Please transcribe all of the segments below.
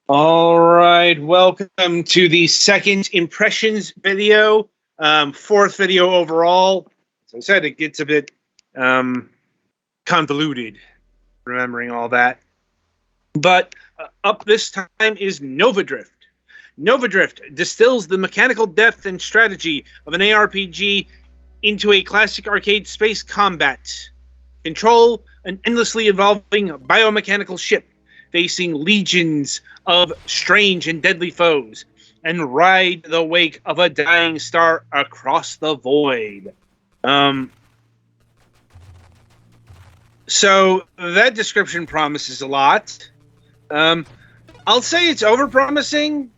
All right, welcome to the second impressions video, fourth video overall. As I said, it gets a bit convoluted, remembering all that. But up this time is Nova Drift. Nova Drift distills the mechanical depth and strategy of an ARPG into a classic arcade space combat. Control an endlessly evolving biomechanical ship facing legions of strange and deadly foes, and ride the wake of a dying star across the void. So that description promises a lot. I'll say it's over-promising.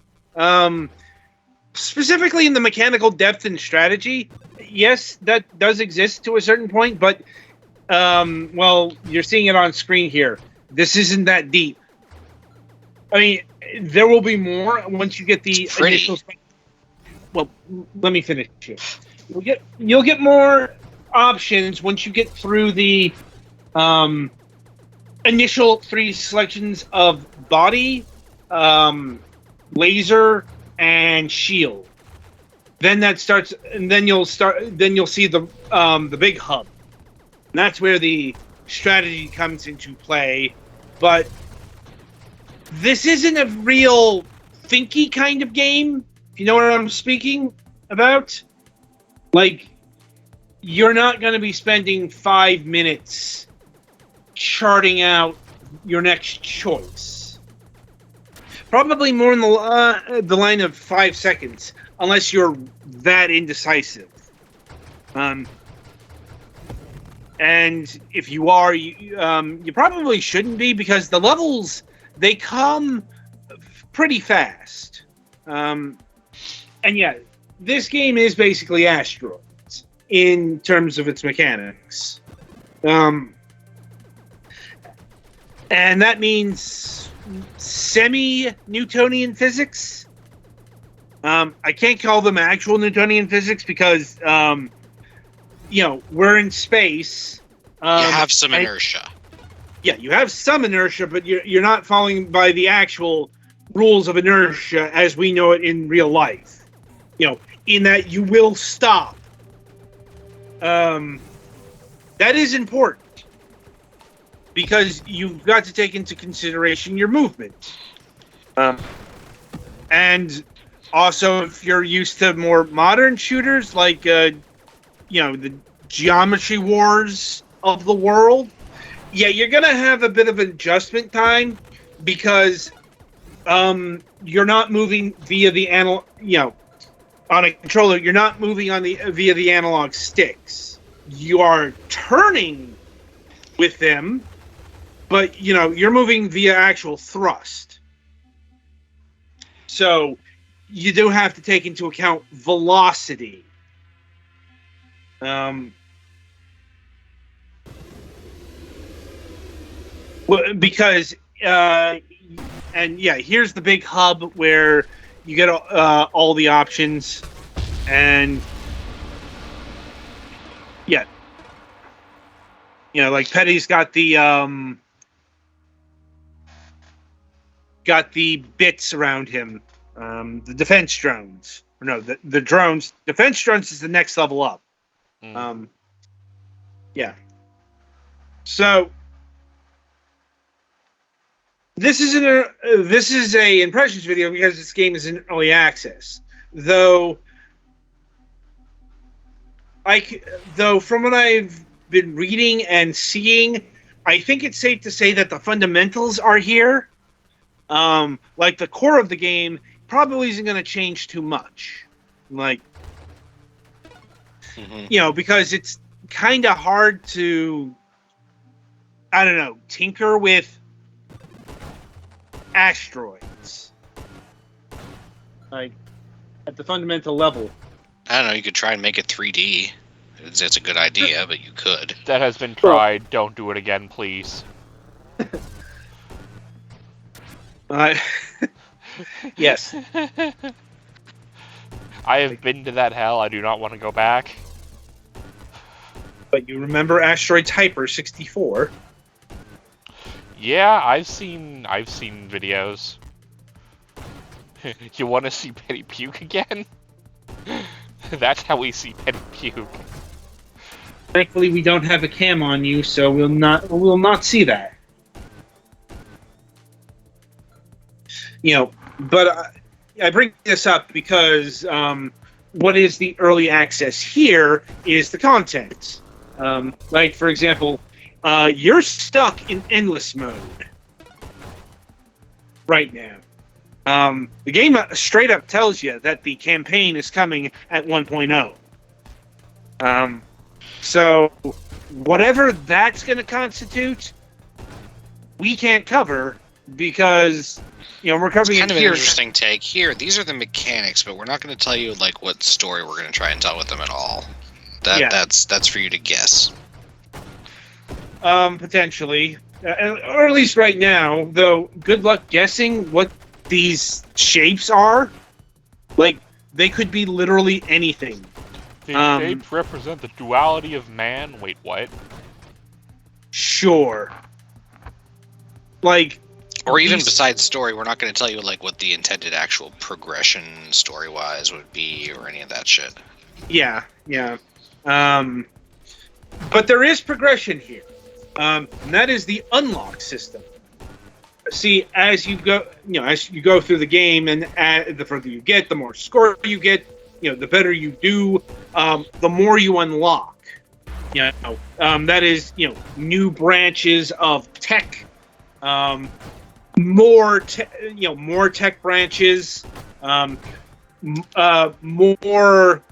Specifically in the mechanical depth and strategy, yes, that does exist to a certain point, but well, you're seeing it on screen here. This isn't that deep. I mean, there will be more once you get the initial. Well, let me finish here. You'll get more options once you get through the initial 3 selections of body, laser, and shield. Then that starts, and then you'll see the big hub. And that's where the strategy comes into play, but this isn't a real thinky kind of game, if you know what I'm speaking about. Like, you're not going to be spending 5 minutes charting out your next choice. Probably more in the line of 5 seconds, unless you're that indecisive. And if you are, you probably shouldn't be, because the levels, they come pretty fast. And yeah, this game is basically Asteroids in terms of its mechanics. And that means semi-Newtonian physics. I can't call them actual Newtonian physics because, we're in space. You have some inertia. Yeah, you have some inertia, but you're not following by the actual rules of inertia as we know it in real life. In that you will stop. That is important because you've got to take into consideration your movement. And also, if you're used to more modern shooters like, the Geometry Wars of the world, yeah, you're going to have a bit of an adjustment time because you're not moving via the on a controller, you're not moving via the analog sticks. You are turning with them, but you're moving via actual thrust. So you do have to take into account velocity. Because here's the big hub where you get all the options, and like Petty's got the bits around him, the defense drones. Or no, the drones. Defense drones is the next level up. So this is a impressions video because this game is in early access. Though from what I've been reading and seeing, I think it's safe to say that the fundamentals are here. Like the core of the game probably isn't going to change too much. Like, because it's kind of hard to, I don't know, tinker with asteroids, like at the fundamental level. I don't know. You could try and make it 3D. It's a good idea, but you could. That has been tried. Don't do it again, please. Yes. I have been to that hell. I do not want to go back. But you remember Asteroids Hyper 64? Yeah, I've seen videos. You want to see Penny puke again? That's how we see Penny puke. Thankfully, we don't have a cam on you, so we'll not see that. But I bring this up because what is the early access here is the content. Like, for example, you're stuck in endless mode right now. The game straight up tells you that the campaign is coming at 1.0. So whatever that's going to constitute, we can't cover because we're covering It's kind it of here. an interesting take. Here, these are the mechanics, but we're not going to tell you like what story we're going to try and tell with them at all. That's for you to guess. Potentially, or at least right now. Though, good luck guessing what these shapes are. Like, they could be literally anything. These shapes represent the duality of man. Wait, what? Sure. Like, or even besides story, we're not going to tell you like what the intended actual progression story-wise would be, or any of that shit. Yeah. But there is progression here, and that is the unlock system. See, as you go through the game, and the further you get, the more score you get. The better you do, the more you unlock. That is, new branches of tech, more tech branches, more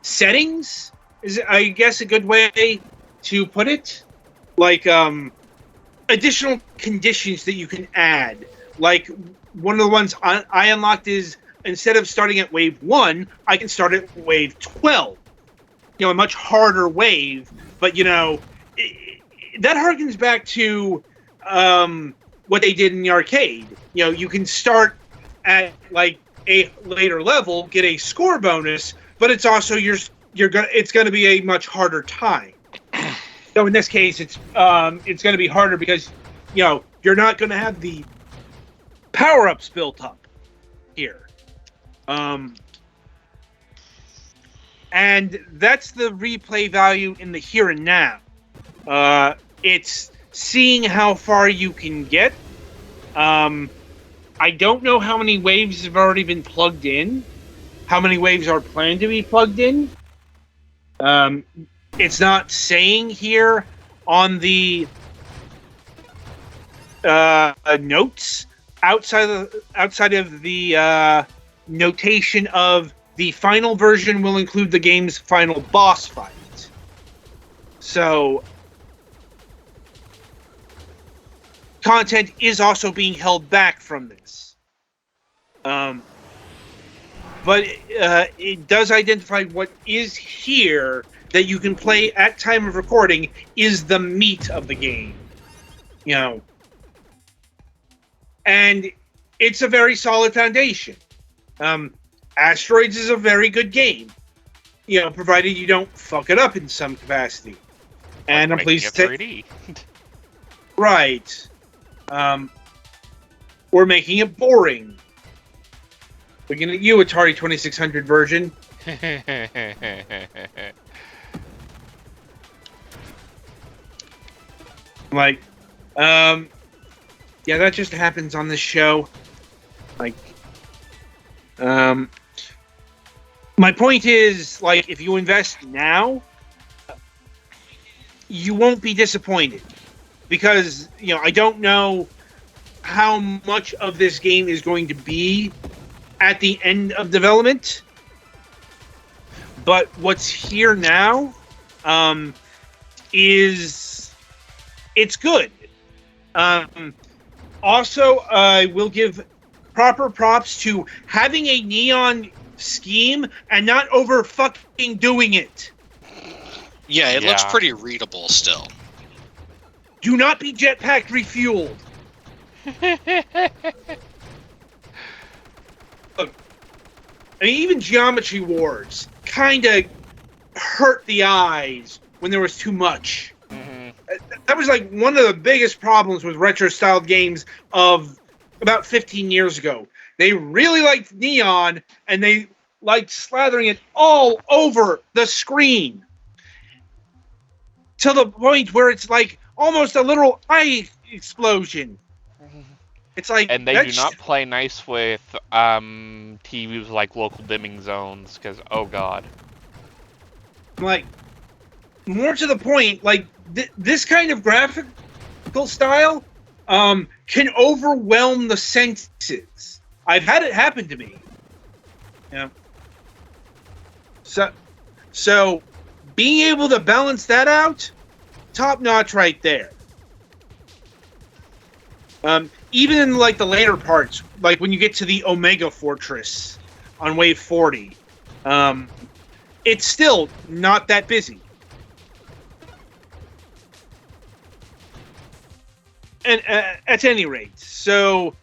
settings is, I guess, a good way to put it. Like, additional conditions that you can add. Like, one of the ones I unlocked is, instead of starting at wave 1, I can start at wave 12. A much harder wave, but that harkens back to what they did in the arcade. You can start at like a later level, get a score bonus, but it's also it's going to be a much harder time. So in this case, it's going to be harder because you're not going to have the power-ups built up here. And that's the replay value in the here and now. It's seeing how far you can get. I don't know how many waves have already been plugged in. How many waves are planned to be plugged in? It's not saying here on the notes outside of the notation of the final version will include the game's final boss fight. So content is also being held back from this. But it does identify what is here that you can play at time of recording is the meat of the game. And it's a very solid foundation. Asteroids is a very good game, provided you don't fuck it up in some capacity. And I'm pleased to 3D. Right. Or making it boring. Looking at you, Atari 2600 version. Like, yeah, that just happens on this show. Like, my point is, like, if you invest now, you won't be disappointed. Because, I don't know how much of this game is going to be at the end of development. But what's here now is it's good. Also, I will give proper props to having a neon scheme and not over fucking doing it. Yeah, it looks pretty readable still. Do not be jetpack refueled. Look, I mean, even Geometry Wars kind of hurt the eyes when there was too much. Mm-hmm. That was like one of the biggest problems with retro-styled games of about 15 years ago. They really liked neon, and they liked slathering it all over the screen to the point where it's like almost a literal eye explosion. It's like, and they do not play nice with TVs like local dimming zones, because oh god. Like, more to the point, like this kind of graphical style can overwhelm the senses. I've had it happen to me. Yeah. So being able to balance that out, top notch right there. Even in like the later parts, like when you get to the Omega Fortress on Wave 40, it's still not that busy. And at any rate, so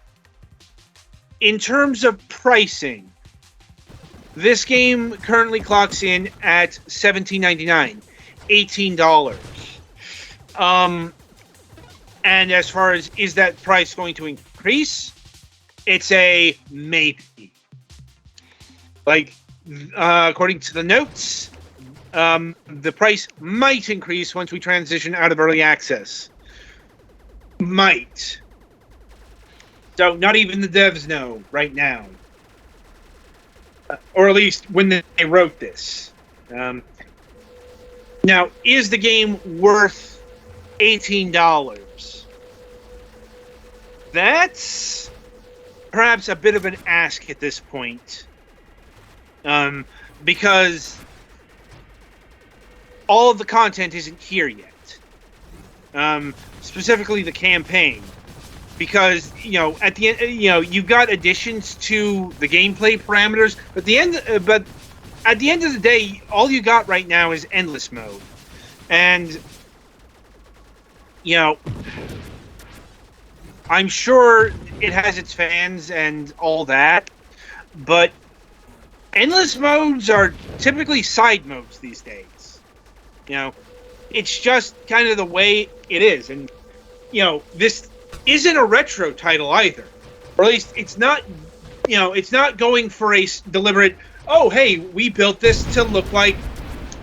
in terms of pricing, this game currently clocks in at $17.99, $18. And as far as is that price going to increase, it's a maybe. Like, according to the notes, the price might increase once we transition out of early access. Might. So not even the devs know right now. Or at least when they wrote this. Now, is the game worth $18? That's perhaps a bit of an ask at this point. Because all of the content isn't here yet. Specifically the campaign. Because, at the end, you've got additions to the gameplay parameters, but at the end of the day, all you got right now is endless mode. And, I'm sure it has its fans and all that, but endless modes are typically side modes these days. It's just kind of the way it is. And, this isn't a retro title either. Or at least it's not, it's not going for a deliberate, oh, hey, we built this to look like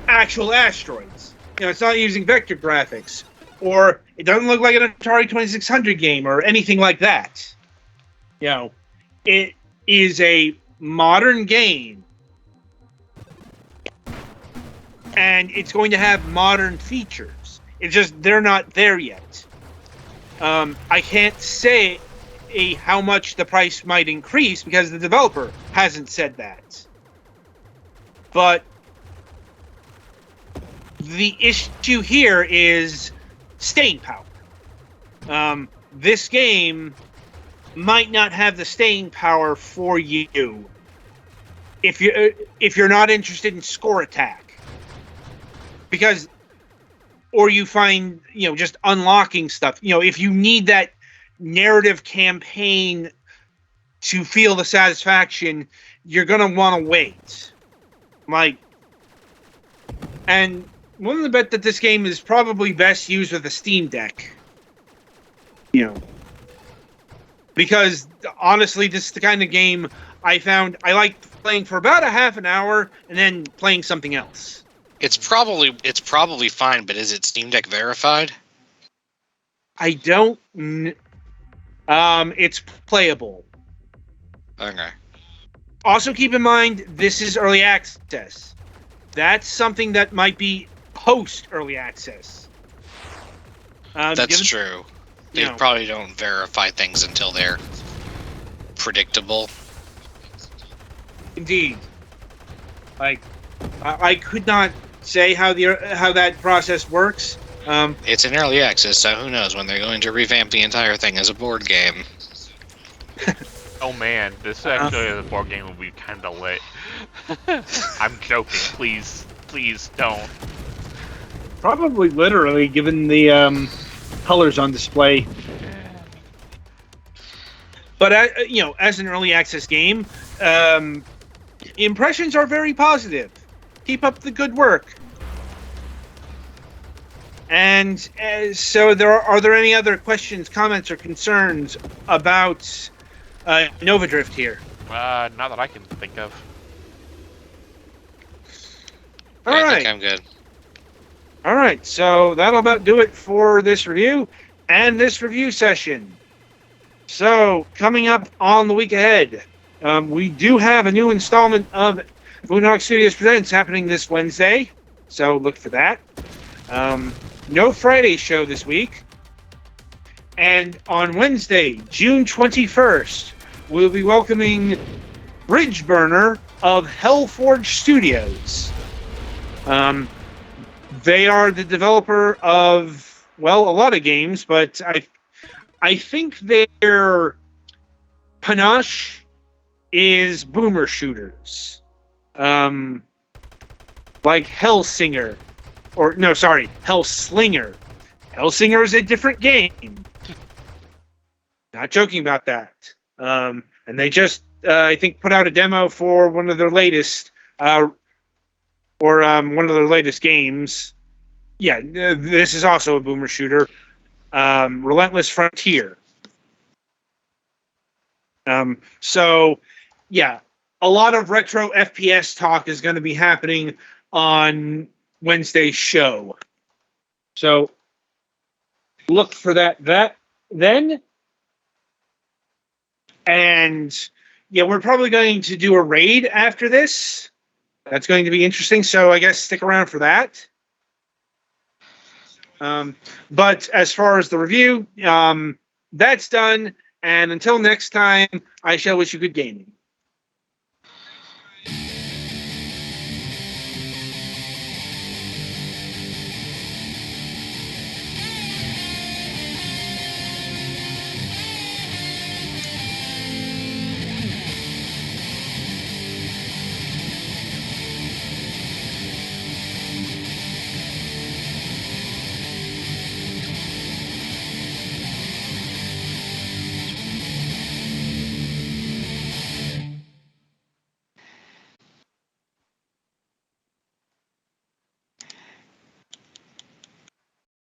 actual asteroids. It's not using vector graphics. Or it doesn't look like an Atari 2600 game or anything like that. It is a modern game. And it's going to have modern features. It's just they're not there yet. I can't say how much the price might increase because the developer hasn't said that. But the issue here is staying power. This game might not have the staying power for you if you're not interested in score attack, because, or you find just unlocking stuff. If you need that narrative campaign to feel the satisfaction, you're gonna want to wait. And one of the bet that this game is probably best used with a Steam Deck. Because honestly, this is the kind of game I found I like playing for about a half an hour and then playing something else. It's probably fine, but is it Steam Deck verified? I don't. It's playable. Okay. Also, keep in mind this is early access. That's something that might be post early access. That's true. They probably don't verify things until they're predictable. Indeed. I could not say how that process works. It's in early access, so who knows when they're going to revamp the entire thing as a board game. Oh man, this actually as a board game would be kind of lit. I'm joking. Please don't. Probably literally, given the colors on display. But as an early access game, impressions are very positive. Keep up the good work. And so, are there any other questions, comments, or concerns about Nova Drift here. Not that I can think of. All I right. think I'm good. All right, so that'll about do it for this review and this review session. So, coming up on the week ahead, we do have a new installment of Moonhawk Studios Presents happening this Wednesday, so look for that. No Friday show this week. And on Wednesday, June 21st, we'll be welcoming Bridgeburner of Hellforge Studios. They are the developer of, well, a lot of games, but I think their panache is boomer shooters. Like Hellsinger. Hellslinger. Hellsinger is a different game. Not joking about that. And they just, I think, put out a demo for one of their latest, one of their latest games. Yeah, this is also a boomer shooter. Relentless Frontier. So, yeah, a lot of retro FPS talk is going to be happening on Wednesday's show. So, look for that then. And, yeah, we're probably going to do a raid after this. That's going to be interesting, so I guess stick around for that. But as far as the review, that's done. And until next time, I shall wish you good gaming.